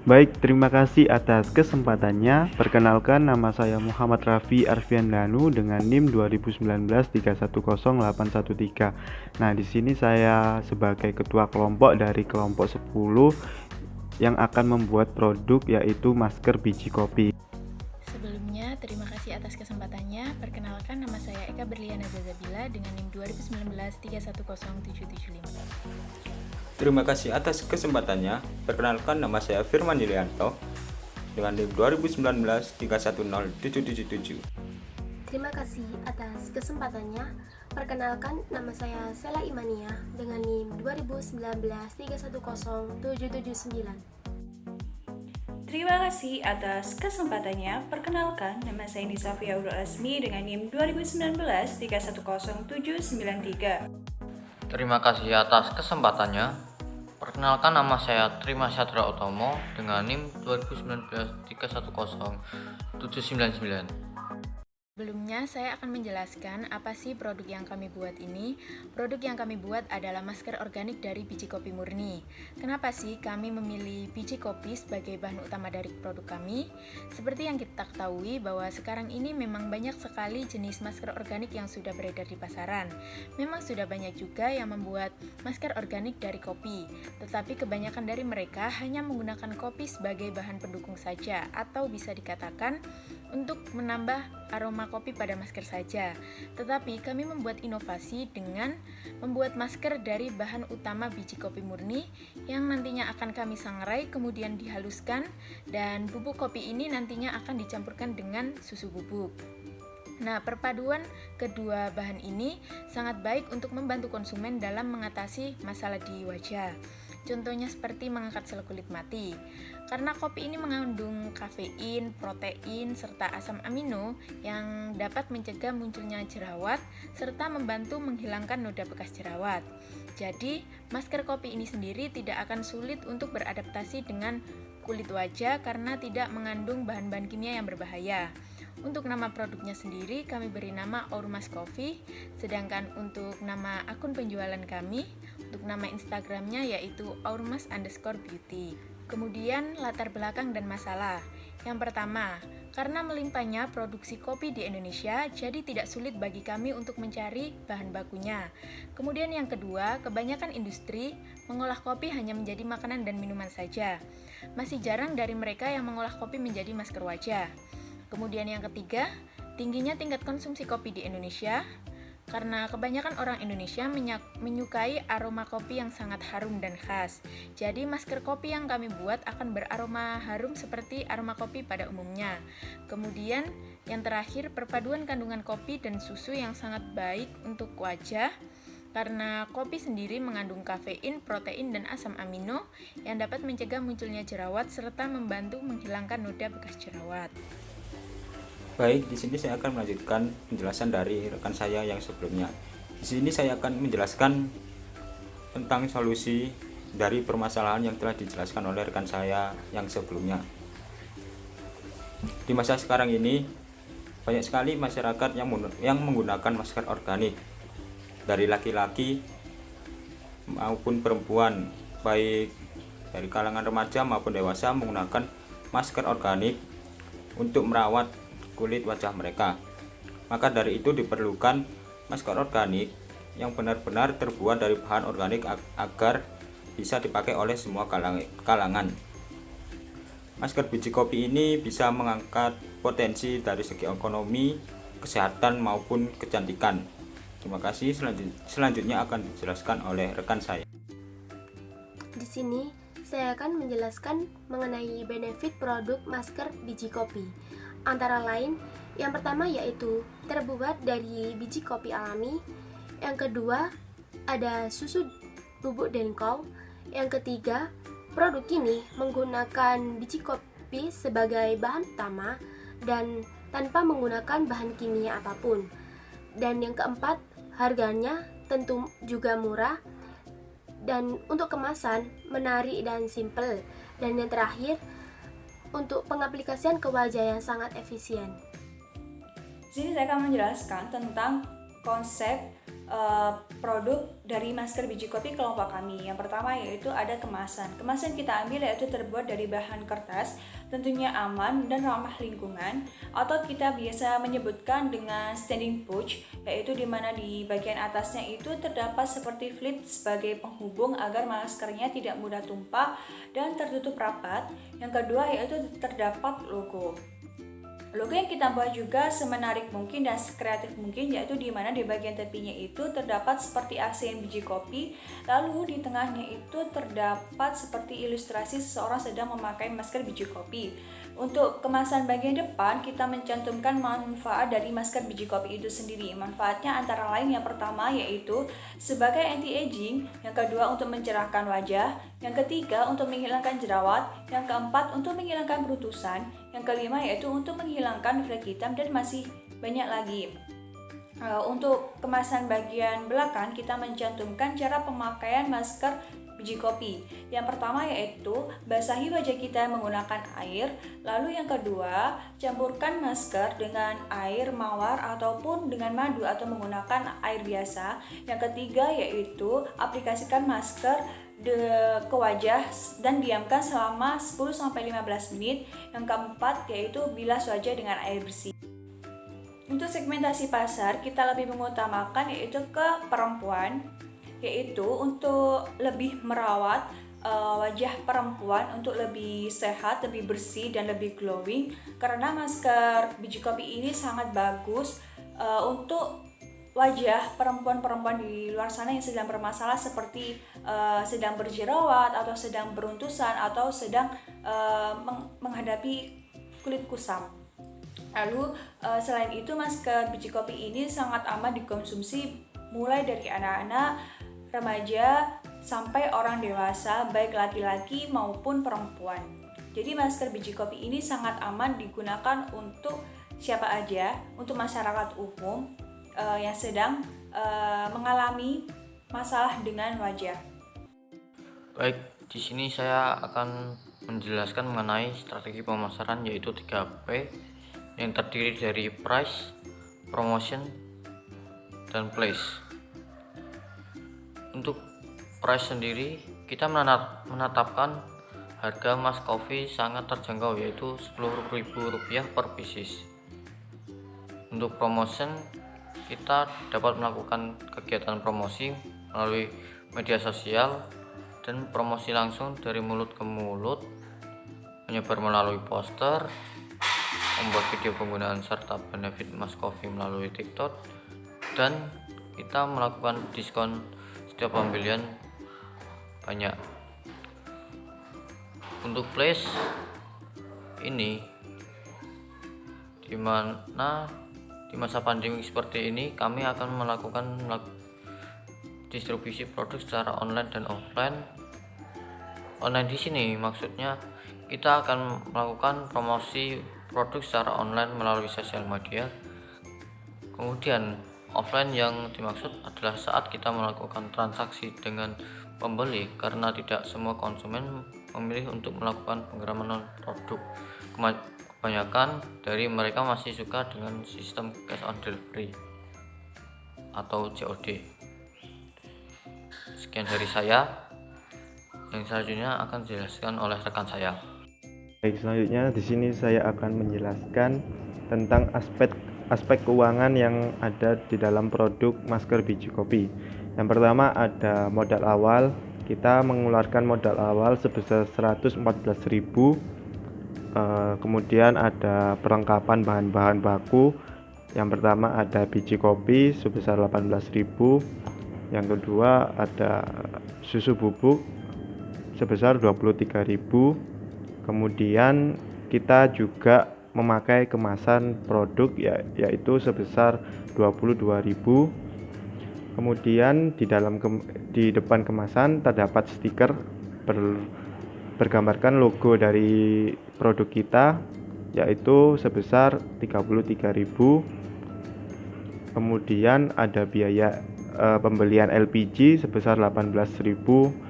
Baik, terima kasih atas kesempatannya. Perkenalkan, nama saya Muhammad Raffi Arfian Danu dengan NIM 2019 310813. Nah, di sini saya sebagai ketua kelompok dari kelompok 10 yang akan membuat produk yaitu masker biji kopi. Sebelumnya, terima kasih atas kesempatannya. Perkenalkan, nama saya Eka Berliana Zazabila dengan NIM 2019 310775. Terima kasih atas kesempatannya. Perkenalkan, nama saya Firman Yulianto dengan NIM 2019 310777. Terima kasih atas kesempatannya. Perkenalkan, nama saya Sela Imania dengan NIM 2019 310779. Terima kasih atas kesempatannya. Perkenalkan, nama saya Nisa Fiaurul Asmi dengan NIM 2019 310793. Terima kasih atas kesempatannya. Perkenalkan, nama saya Trima Syatra Utomo dengan NIM 2019 310799. Sebelumnya, saya akan menjelaskan apa sih produk yang kami buat ini. Produk yang kami buat adalah masker organik dari biji kopi murni. Kenapa sih kami memilih biji kopi sebagai bahan utama dari produk kami? Seperti yang kita ketahui bahwa sekarang ini memang banyak sekali jenis masker organik yang sudah beredar di pasaran. Memang sudah banyak juga yang membuat masker organik dari kopi, tetapi kebanyakan dari mereka hanya menggunakan kopi sebagai bahan pendukung saja, atau bisa dikatakan untuk menambah aroma kopi pada masker saja. Tetapi kami membuat inovasi dengan membuat masker dari bahan utama biji kopi murni yang nantinya akan kami sangrai kemudian dihaluskan, dan bubuk kopi ini nantinya akan dicampurkan dengan susu bubuk. Nah, perpaduan kedua bahan ini sangat baik untuk membantu konsumen dalam mengatasi masalah di wajah. Contohnya seperti mengangkat sel kulit mati. Karena kopi ini mengandung kafein, protein, serta asam amino yang dapat mencegah munculnya jerawat serta membantu menghilangkan noda bekas jerawat. Jadi, masker kopi ini sendiri tidak akan sulit untuk beradaptasi dengan kulit wajah karena tidak mengandung bahan-bahan kimia yang berbahaya. Untuk nama produknya sendiri kami beri nama Aurmas Coffee, sedangkan untuk nama akun penjualan kami, untuk nama Instagramnya yaitu aurmas_beauty. Kemudian latar belakang dan masalah. Yang pertama, karena melimpahnya produksi kopi di Indonesia, jadi tidak sulit bagi kami untuk mencari bahan bakunya. Kemudian yang kedua, kebanyakan industri mengolah kopi hanya menjadi makanan dan minuman saja. Masih jarang dari mereka yang mengolah kopi menjadi masker wajah. Kemudian yang ketiga, tingginya tingkat konsumsi kopi di Indonesia, karena kebanyakan orang Indonesia menyukai aroma kopi yang sangat harum dan khas. Jadi masker kopi yang kami buat akan beraroma harum seperti aroma kopi pada umumnya. Kemudian yang terakhir, perpaduan kandungan kopi dan susu yang sangat baik untuk wajah, karena kopi sendiri mengandung kafein, protein, dan asam amino yang dapat mencegah munculnya jerawat serta membantu menghilangkan noda bekas jerawat. Baik, di sini saya akan melanjutkan penjelasan dari rekan saya yang sebelumnya. Di sini saya akan menjelaskan tentang solusi dari permasalahan yang telah dijelaskan oleh rekan saya yang sebelumnya. Di masa sekarang ini, banyak sekali masyarakat yang menggunakan masker organik, dari laki-laki maupun perempuan, baik dari kalangan remaja maupun dewasa menggunakan masker organik untuk merawat kulit wajah mereka. Maka dari itu diperlukan masker organik yang benar-benar terbuat dari bahan organik agar bisa dipakai oleh semua kalangan. Masker biji kopi ini bisa mengangkat potensi dari segi ekonomi, kesehatan maupun kecantikan. Terima kasih. Selanjutnya akan dijelaskan oleh rekan saya. Di sini saya akan menjelaskan mengenai benefit produk masker biji kopi. Antara lain, yang pertama yaitu terbuat dari biji kopi alami. Yang kedua, ada susu bubuk dengkol. Yang ketiga, produk ini menggunakan biji kopi sebagai bahan utama dan tanpa menggunakan bahan kimia apapun. Dan yang keempat, harganya tentu juga murah. Dan untuk kemasan, menarik dan simple. Dan yang terakhir, untuk pengaplikasian ke wajah yang sangat efisien. Di sini saya akan menjelaskan tentang konsep produk dari masker biji kopi kelompok kami. Yang pertama yaitu ada kemasan. Kemasan kita ambil yaitu terbuat dari bahan kertas, tentunya aman dan ramah lingkungan, atau kita biasa menyebutkan dengan standing pouch, yaitu di mana di bagian atasnya itu terdapat seperti flip sebagai penghubung agar maskernya tidak mudah tumpah dan tertutup rapat. Yang kedua yaitu terdapat logo. Logo yang kita buat juga semenarik mungkin dan sekreatif mungkin, yaitu di mana di bagian tepinya itu terdapat seperti aksen biji kopi, lalu di tengahnya itu terdapat seperti ilustrasi seseorang sedang memakai masker biji kopi. Untuk kemasan bagian depan kita mencantumkan manfaat dari masker biji kopi itu sendiri. Manfaatnya antara lain yang pertama yaitu sebagai anti-aging, yang kedua untuk mencerahkan wajah, yang ketiga untuk menghilangkan jerawat, yang keempat untuk menghilangkan beruntusan, yang kelima yaitu untuk menghilangkan flek hitam, dan masih banyak lagi. Untuk kemasan bagian belakang kita mencantumkan cara pemakaian masker biji kopi. Yang pertama yaitu basahi wajah kita menggunakan air, lalu yang kedua campurkan masker dengan air mawar ataupun dengan madu atau menggunakan air biasa. Yang ketiga yaitu aplikasikan masker ke wajah dan diamkan selama 10-15 menit. Yang keempat yaitu bilas wajah dengan air bersih. Untuk segmentasi pasar kita lebih mengutamakan yaitu ke perempuan, yaitu untuk lebih merawat wajah perempuan untuk lebih sehat, lebih bersih dan lebih glowing, karena masker biji kopi ini sangat bagus untuk wajah perempuan-perempuan di luar sana yang sedang bermasalah seperti sedang berjerawat atau sedang beruntusan atau sedang menghadapi kulit kusam. Lalu selain itu masker biji kopi ini sangat aman dikonsumsi mulai dari anak-anak, remaja sampai orang dewasa, baik laki-laki maupun perempuan. Jadi masker biji kopi ini sangat aman digunakan untuk siapa aja, untuk masyarakat umum yang sedang mengalami masalah dengan wajah. Baik, di sini saya akan menjelaskan mengenai strategi pemasaran yaitu 3P yang terdiri dari price, promotion, dan place. Untuk price sendiri, kita menetapkan harga Mas Coffee sangat terjangkau yaitu Rp10.000 per pieces. Untuk promotion, kita dapat melakukan kegiatan promosi melalui media sosial dan promosi langsung dari mulut ke mulut, menyebar melalui poster, membuat video penggunaan serta benefit Mas Coffee melalui TikTok, dan kita melakukan diskon setiap pembelian banyak. Untuk place ini, dimana di masa pandemi seperti ini kami akan melakukan distribusi produk secara online dan offline. Online di sini maksudnya kita akan melakukan promosi produk secara online melalui sosial media. Kemudian offline yang dimaksud adalah saat kita melakukan transaksi dengan pembeli, karena tidak semua konsumen memilih untuk melakukan penggiraman produk. Kebanyakan dari mereka masih suka dengan sistem cash on delivery atau COD. Sekian dari saya. Yang selanjutnya akan dijelaskan oleh rekan saya. Baik, selanjutnya di sini saya akan menjelaskan tentang aspek keuangan yang ada di dalam produk masker biji kopi. Yang pertama ada modal awal. Kita mengeluarkan modal awal sebesar 114.000. Kemudian ada perlengkapan bahan-bahan baku. Yang pertama ada biji kopi sebesar 18.000. Yang kedua ada susu bubuk sebesar 23.000. Kemudian kita juga memakai kemasan produk yaitu sebesar 22.000. Kemudian di depan kemasan terdapat stiker bergambarkan logo dari produk kita yaitu sebesar 33.000. Kemudian ada biaya pembelian LPG sebesar 18.000.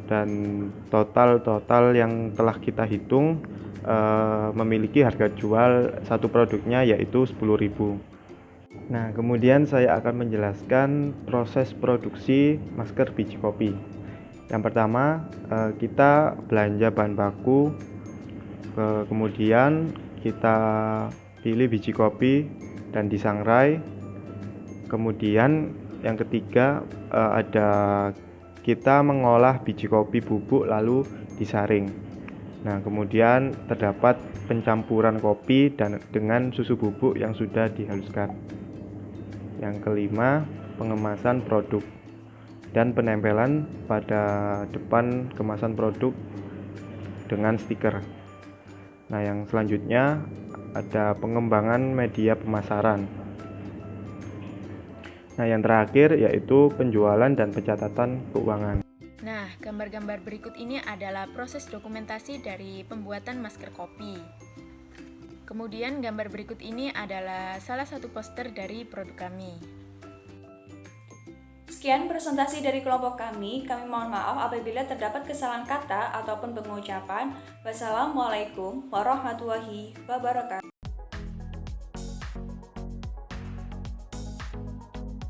Dan total yang telah kita hitung memiliki harga jual satu produknya yaitu 10.000. Nah, kemudian saya akan menjelaskan proses produksi masker biji kopi. Yang pertama, kita belanja bahan baku, kemudian kita pilih biji kopi dan disangrai. Kemudian yang ketiga, ada kita mengolah biji kopi bubuk lalu disaring. Nah, kemudian terdapat pencampuran kopi dengan susu bubuk yang sudah dihaluskan. Yang kelima, pengemasan produk dan penempelan pada depan kemasan produk dengan stiker. Nah, yang selanjutnya ada pengembangan media pemasaran. Nah, yang terakhir yaitu penjualan dan pencatatan keuangan. Nah, gambar-gambar berikut ini adalah proses dokumentasi dari pembuatan masker kopi. Kemudian gambar berikut ini adalah salah satu poster dari produk kami. Sekian presentasi dari kelompok kami. Kami mohon maaf apabila terdapat kesalahan kata ataupun pengucapan. Wassalamualaikum warahmatullahi wabarakatuh.